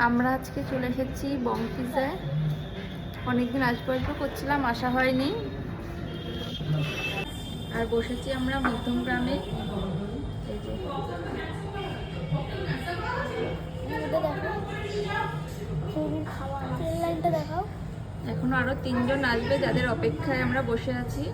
আমরা আজকে চলে এসেছি বং পিজায়। অনেকদিন আসবো আসবো করছিলাম, আসা হয়নি। আর বসেছি আমরা মধ্যমগ্রামে। এই যে এখনো আরো 3 জন আসবে, যাদের অপেক্ষায় আমরা বসে আছি।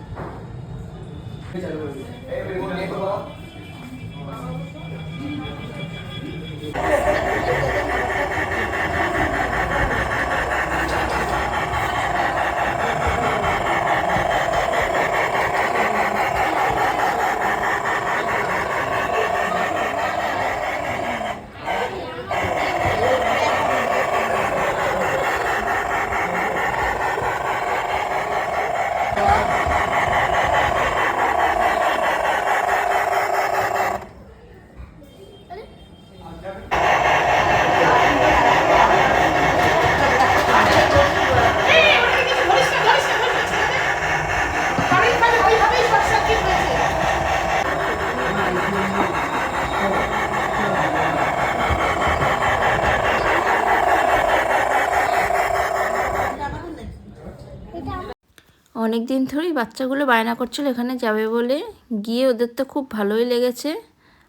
অনেক দিন ধরেই বাচ্চাগুলো বায়না করছিল এখানে যাবে বলে, গিয়ে ওদের তো খুব ভালোই লেগেছে।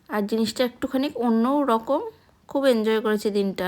আর জিনিসটা একটুখানি অন্য রকম, খুব এনজয় করেছে দিনটা।